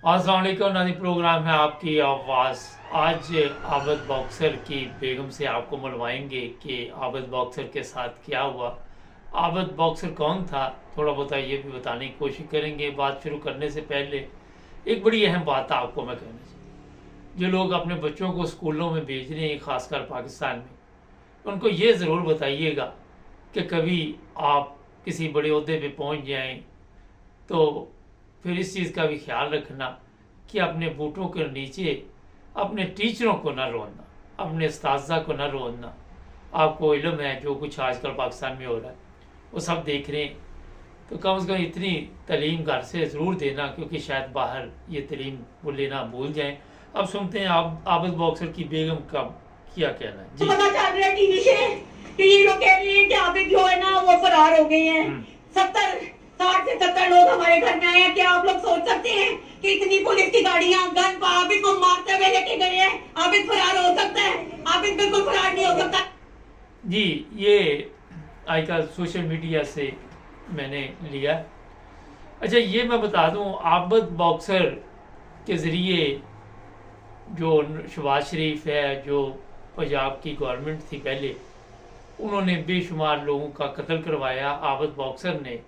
अस्सलाम वालेकुम नाज़रीन, प्रोग्राम है आपकी आवाज़। आज आबद बॉक्सर की बेगम से आपको मिलवाएंगे कि आबद बॉक्सर के साथ क्या हुआ। आबद बॉक्सर कौन था, थोड़ा बहुत ये भी बताने की कोशिश करेंगे। बात शुरू करने से पहले एक बड़ी अहम बात आपको मैं कहना चाहिए। जो लोग अपने बच्चों को स्कूलों में भेज रहे हैं, ख़ासकर पाकिस्तान में, उनको ये ज़रूर बताइएगा कि कभी आप किसी बड़े ओहदे पे पहुंच जाएं तो फिर इस चीज़ का भी ख्याल रखना कि अपने बूटों के नीचे अपने टीचरों को न रोना, अपने उस्ताज़ा को न रोना। आपको इल्म है जो कुछ आजकल पाकिस्तान में हो रहा है, वो सब देख रहे हैं। तो कम से कम इतनी तालीम घर से ज़रूर देना, क्योंकि शायद बाहर ये तालीम वो लेना भूल जाएं। अब सुनते हैं आप आबद बॉक्सर की बेगम का क्या कहना है। जी, पता चल रहा है टीवी से कि ये लोग कह रहे हैं कि आबिद जो है ना वो फरार हो गए हैं। 60 से 70 लोग हमारे घर में आए हैं। क्या आप लोग सोच सकते हैं कि इतनी पुलिस की गाड़ियां गन आबिद को मारते हुए लेके गए हैं? आबिद फरार हो सकता है? आबिद बिल्कुल फरार नहीं हो सकता। जी, ये आजकल सोशल मीडिया से मैंने लिया। अच्छा, ये मैं बता दूं, आबद बॉक्सर के ज़रिए जो शहबाज शरीफ है, जो पंजाब की गवर्नमेंट थी पहले, उन्होंने बेशुमार लोगों का कत्ल करवाया। आबद बॉक्सर ने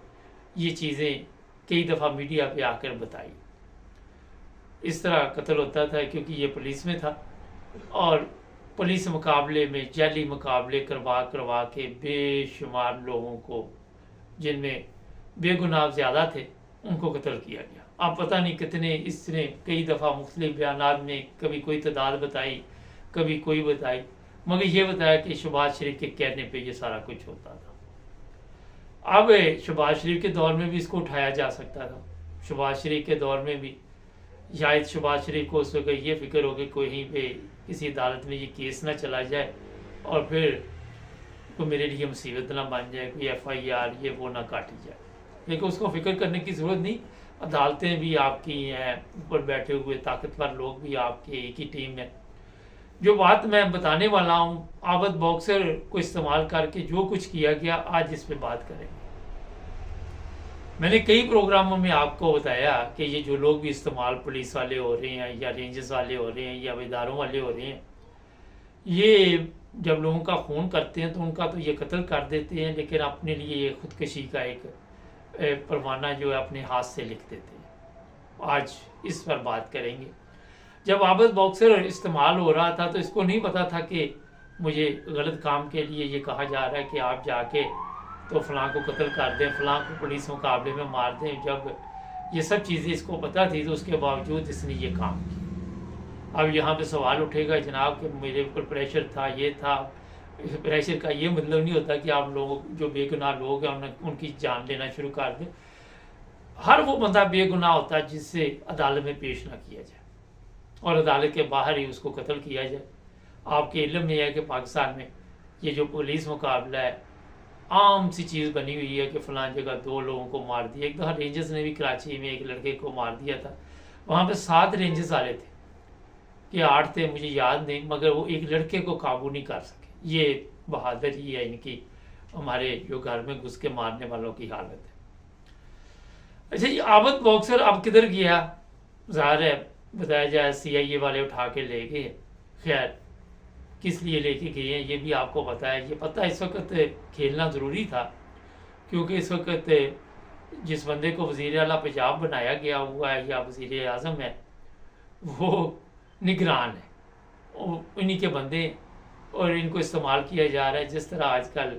ये चीज़ें कई दफ़ा मीडिया पे आकर बताई। इस तरह कत्ल होता था क्योंकि ये पुलिस में था, और पुलिस मुकाबले में जाली मुकाबले करवा करवा के बेशुमार लोगों को, जिनमें बेगुनाह ज़्यादा थे, उनको कत्ल किया गया। अब पता नहीं कितने, इसने कई दफ़ा मुख्तलिफ बयानात में कभी कोई तादाद बताई, कभी कोई बताई, मगर ये बताया कि शहबाज शरीफ के कहने पे ये सारा कुछ होता था। अब शहबाज शरीफ के दौर में भी इसको उठाया जा सकता था। शहबाज शरीफ के दौर में भी शायद शहबाज शरीफ को उस वक्त ये फिक्र हो कि कहीं पे किसी अदालत में ये केस ना चला जाए और फिर तो मेरे लिए मुसीबत ना बन जाए, कोई FIR ये वो ना काटी जाए। लेकिन उसको फिक्र करने की ज़रूरत नहीं। अदालतें भी आपकी हैं, ऊपर बैठे हुए ताकतवर लोग भी आपके एक ही टीम है। जो बात मैं बताने वाला हूँ, आबद बॉक्सर को इस्तेमाल करके जो कुछ किया गया, आज इस पे बात करेंगे। मैंने कई प्रोग्रामों में आपको बताया कि ये जो लोग भी इस्तेमाल पुलिस वाले हो रहे हैं या रेंजर्स वाले हो रहे हैं या इदारों वाले हो रहे हैं, ये जब लोगों का खून करते हैं तो उनका तो ये कत्ल कर देते हैं, लेकिन अपने लिए ये खुदकशी का एक परवाना जो है अपने हाथ से लिख देते हैं। आज इस पर बात करेंगे। जब आबद बॉक्सर इस्तेमाल हो रहा था तो इसको नहीं पता था कि मुझे गलत काम के लिए ये कहा जा रहा है कि आप जाके तो फलां को कत्ल कर दें, फलां को पुलिस मुकाबले में मार दें। जब ये सब चीज़ें इसको पता थी तो उसके बावजूद इसने ये काम किया। अब यहाँ पे सवाल उठेगा जनाब कि मेरे ऊपर प्रेशर था, ये था। प्रेशर का ये मतलब नहीं होता कि आप लोग जो बेगुनाह लोग हैं उनकी जान लेना शुरू कर दें। हर वो बंदा बेगुनाह होता है जिससे अदालत में पेश ना किया जाए और अदालत के बाहर ही उसको कत्ल किया जाए। आपके इल्म में है कि पाकिस्तान में ये जो पुलिस मुकाबला है, आम सी चीज़ बनी हुई है कि फ़लाँ जगह 2 लोगों को मार दिया। एक दफ़ा रेंजर्स ने भी कराची में एक लड़के को मार दिया था। वहाँ पे 7 रेंजर्स वाले थे कि 8 थे, मुझे याद नहीं, मगर वो एक लड़के को काबू नहीं कर सके। ये बहादुरी है इनकी, हमारे जो घर में घुस के मारने वालों की हालत है। अच्छा, ये आबद बॉक्सर अब किधर गया? ज़ाहिर है बताया जाए CIA वाले उठा के ले गए। खैर, किस लिए लेके गए हैं ये भी आपको पता है। ये पता इस वक्त खेलना ज़रूरी था, क्योंकि इस वक्त जिस बंदे को वज़ीर आला पंजाब बनाया गया हुआ है या वज़ीर आज़म है, वो निगरान है, इन्हीं के बंदे, और इनको इस्तेमाल किया जा रहा है। जिस तरह आजकल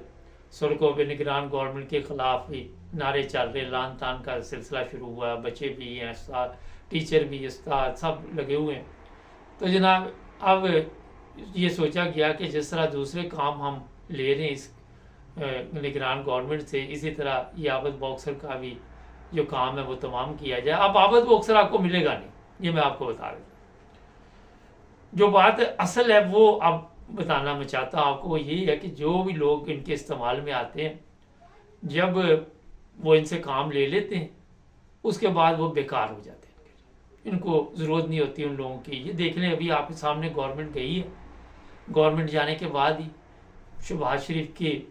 सड़कों पे निगरान गवर्नमेंट के ख़िलाफ़ भी नारे चल रहे, लान तान का सिलसिला शुरू हुआ है। बच्चे भी हैं, टीचर भी, उस्ताद सब लगे हुए हैं। तो जनाब अब ये सोचा गया कि जिस तरह दूसरे काम हम ले रहे हैं इस निगरान गवर्नमेंट से, इसी तरह ये आबद बॉक्सर का भी जो काम है वो तमाम किया जाए। अब आबद बॉक्सर आपको मिलेगा नहीं, ये मैं आपको बता रहा हूँ। जो बात असल है वो अब बताना मैं चाहता हूँ आपको, वो यही है कि जो भी लोग इनके इस्तेमाल में आते हैं, जब वो इनसे काम ले लेते हैं उसके बाद वो बेकार हो जाते हैं। इनको ज़रूरत नहीं होती उन लोगों की। ये देख लें, अभी आपके सामने गवर्नमेंट गई है, गवर्नमेंट जाने के बाद ही शहबाज शरीफ के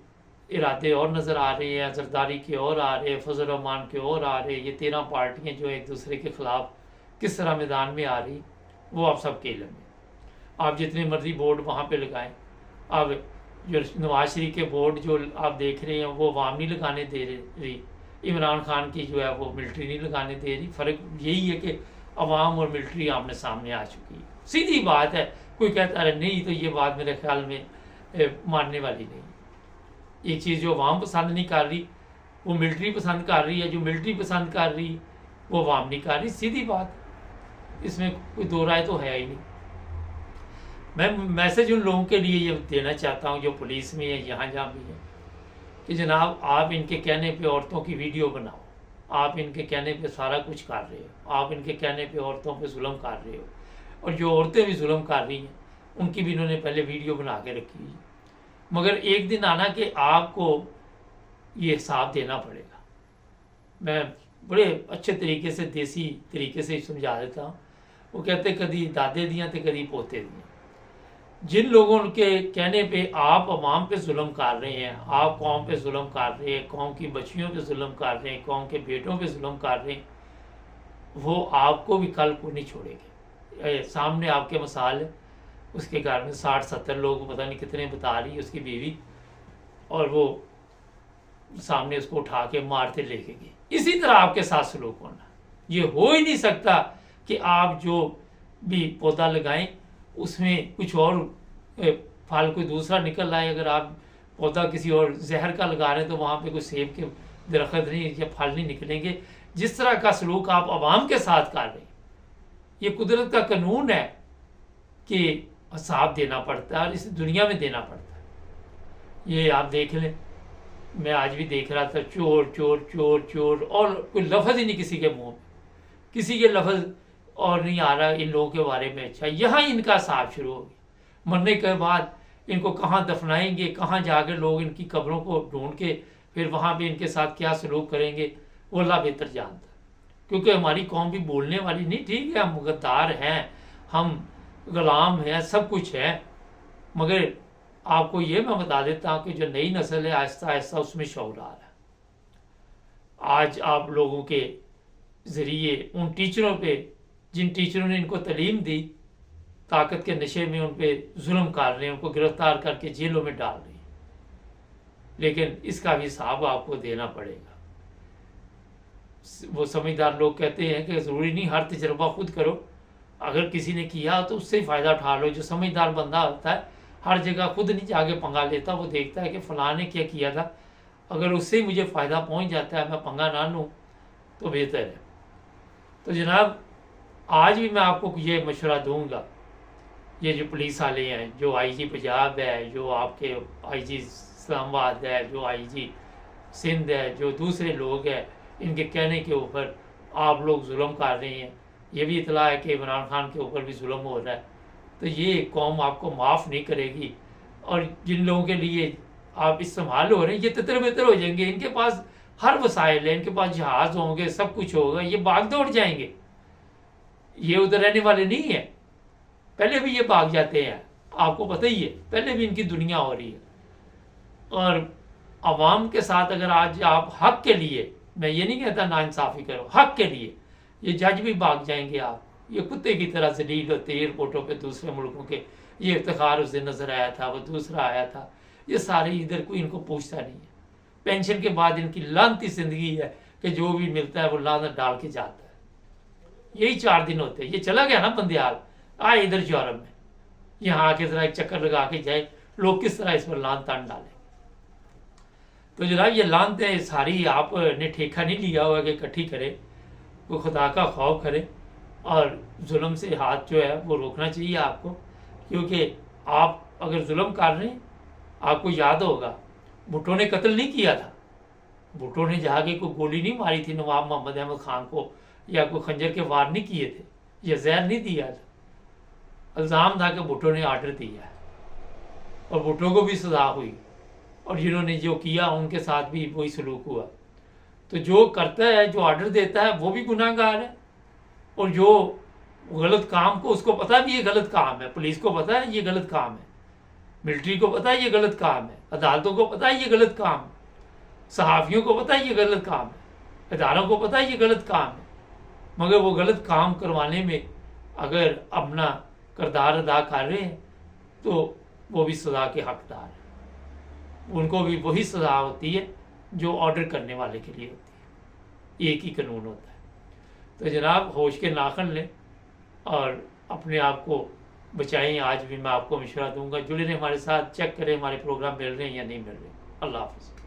इरादे और नज़र आ रहे हैं, जरदारी के और आ रहे हैं, फजल रहमान के और आ रहे हैं। ये 13 पार्टियाँ जो एक दूसरे के ख़िलाफ़ किस तरह मैदान में आ रही, वो आप सबके इल्म में। आप जितने मर्जी बोर्ड वहाँ पे लगाएं, अब जो नवाज शरीफ के बोर्ड जो आप देख रहे हैं वो अवाम नहीं लगाने दे रही, इमरान खान की जो है वो मिलिट्री नहीं लगाने दे रही। फ़र्क यही है कि अवाम और मिलिट्री आमने सामने आ चुकी है, सीधी बात है। कोई कहता है नहीं, तो ये बात मेरे ख्याल में मानने वाली नहीं। एक चीज़ जो अवाम पसंद नहीं कर रही वो मिलिट्री पसंद कर रही है, जो मिलिट्री पसंद कर रही वो अवाम नहीं कर रही, सीधी बात। इसमें कोई दो राय तो है ही नहीं। मैं मैसेज उन लोगों के लिए ये देना चाहता हूँ जो पुलिस में है, यहाँ जहाँ भी है, कि जनाब आप इनके कहने पे औरतों की वीडियो बनाओ, आप इनके कहने पे सारा कुछ कर रहे हो, आप इनके कहने पे औरतों पे जुल्म कर रहे हो, और जो औरतें भी जुल्म कर रही हैं उनकी भी इन्होंने पहले वीडियो बना के रखी है। मगर एक दिन आना कि आपको ये हिसाब देना पड़ेगा। मैं बड़े अच्छे तरीके से देसी तरीके से समझा देता हूँ। वो कहते कदी दादे दियाँ तो कदी पोते दियाँ। जिन लोगों के कहने पे आप अवाम पे जुल्म कर रहे हैं, आप कौम पे जुल्म कर रहे हैं, कौम की बच्चियों पे जुल्म कर रहे हैं, कौम के बेटों पे जुल्म कर रहे हैं, वो आपको भी कल को नहीं छोड़ेंगे। सामने आपके मिसाल है, उसके घर में 60-70 लोग पता नहीं कितने बता रही है उसकी बीवी, और वो सामने उसको उठा के मारते लेके गए। इसी तरह आपके साथ सलूक होना। ये हो ही नहीं सकता कि आप जो भी पौधा लगाएं उसमें कुछ और फल कोई दूसरा निकल आए। अगर आप पौधा किसी और जहर का लगा रहे हैं तो वहाँ पे कोई सेब के दरख्त नहीं या फल नहीं निकलेंगे। जिस तरह का सलूक आप आवाम के साथ कर रहे हैं, ये कुदरत का कानून है कि हिसाब देना पड़ता है, और इस दुनिया में देना पड़ता है। ये आप देख लें, मैं आज भी देख रहा था, चोर चोर चोर चोर, और कोई लफ्ज़ ही नहीं किसी के मुंह में, किसी के लफ्ज़ और नहीं आ रहा इन लोगों के बारे में। अच्छा, यहाँ इनका हिसाब शुरू हो गया। मरने के बाद इनको कहाँ दफनाएंगे, कहाँ जाकर लोग इनकी कब्रों को ढूंढ के फिर वहाँ पे इनके साथ क्या सलूक करेंगे, वो अल्लाह बेहतर जानता। क्योंकि हमारी कौम भी बोलने वाली नहीं, ठीक है हम गद्दार हैं, हम गुलाम हैं, सब कुछ है, मगर आपको ये मैं बता देता हूँ कि जो नई नस्ल है आहिस्ता आहिस्ता उसमें शौर आ रहा है। आज आप लोगों के ज़रिए उन टीचरों पे, जिन टीचरों ने इनको तालीम दी, ताकत के नशे में उन पे जुल्म कर रहे हैं, उनको गिरफ्तार करके जेलों में डाल रहे हैं। लेकिन इसका भी हिसाब आपको देना पड़ेगा। वो समझदार लोग कहते हैं कि ज़रूरी नहीं हर तजर्बा खुद करो, अगर किसी ने किया तो उससे ही फ़ायदा उठा लो। जो समझदार बंदा होता है हर जगह खुद नहीं जाके पंगा लेता, वो देखता है कि फ़लाँ ने क्या किया था, अगर उससे ही मुझे फ़ायदा पहुंच जाता है, मैं पंगा ना लूँ तो बेहतर है। तो जनाब आज भी मैं आपको ये मशवरा दूंगा, ये जो पुलिस वाले हैं, जो आईजी पंजाब है, जो आपके आईजी इस्लामाबाद है, जो आईजी सिंध है, जो दूसरे लोग हैं, इनके कहने के ऊपर आप लोग जुल्म कर रहे हैं। ये भी इतला है कि इमरान खान के ऊपर भी जुल्म हो रहा है, तो ये कौम आपको माफ़ नहीं करेगी। और जिन लोगों के लिए आप इस्तेमाल हो रहे हैं ये तितर बितर हो जाएंगे। इनके पास हर वसाइल है, इनके पास जहाज़ होंगे, सब कुछ होगा, ये भाग दौड़ जाएंगे। ये उधर रहने वाले नहीं है, पहले भी ये भाग जाते हैं, आपको पता ही है, पहले भी इनकी दुनिया हो रही है। और आवाम के साथ अगर आज आप हक के लिए, मैं ये नहीं कहता नाइंसाफ़ी करो, हक के लिए, ये जज भी भाग जाएंगे। आप ये कुत्ते की तरह जलील होते एयरपोर्टों पे दूसरे मुल्कों के, ये इफ्तिखार उस दिन नजर आया था, वो दूसरा आया था, ये सारे इधर कोई इनको पूछता नहीं है। पेंशन के बाद इनकी लानती जिंदगी है कि जो भी मिलता है वो लानत डाल के जाता है। यही 4 दिन होते हैं। ये चला गया ना बंदियाल, आए इधर यूरोप में, यहाँ आके जरा एक चक्कर लगा के जाए, लोग किस तरह इस पर लान तान डालें। तो जनाब ये लानतें सारी आपने ठेका नहीं लिया हुआ कि इकट्ठी करे, वो खुदा का खौफ करे और जुल्म से हाथ जो है वो रोकना चाहिए आपको। क्योंकि आप अगर जुल्म कर रहे हैं, आपको याद होगा भुट्टो ने कत्ल नहीं किया था, भुट्टो ने जाके कोई गोली नहीं मारी थी नवाब मोहम्मद अहमद खान को, या कोई खंजर के वार नहीं किए थे, या जहर नहीं दिया था। इल्ज़ाम था कि भुट्टो ने आर्डर दिया है और भुट्टो को भी सजा हुई, और जिन्होंने जो किया उनके साथ भी वही सलूक हुआ। तो जो करता है, जो आर्डर देता है, वो भी गुनाहगार है, और जो गलत काम को, उसको पता भी ये गलत काम है, पुलिस को पता है ये गलत काम है, मिलिट्री को पता है ये गलत काम है, अदालतों को पता है ये गलत काम है, सहाफ़ियों को पता है ये गलत काम है, इदारों को पता है ये गलत काम है, मगर वो गलत काम करवाने में अगर अपना किरदार अदा कर रहे हैं तो वो भी सज़ा के हकदार हैं। उनको भी वही सज़ा होती है जो ऑर्डर करने वाले के लिए होती है। एक ही कानून होता है। तो जनाब होश के नाखन लें और अपने आप को बचाएं। आज भी मैं आपको मशवरा दूंगा, जुड़े रहें हमारे साथ, चेक करें हमारे प्रोग्राम मिल रहे हैं या नहीं मिल रहे। अल्लाह हाफ़िज़।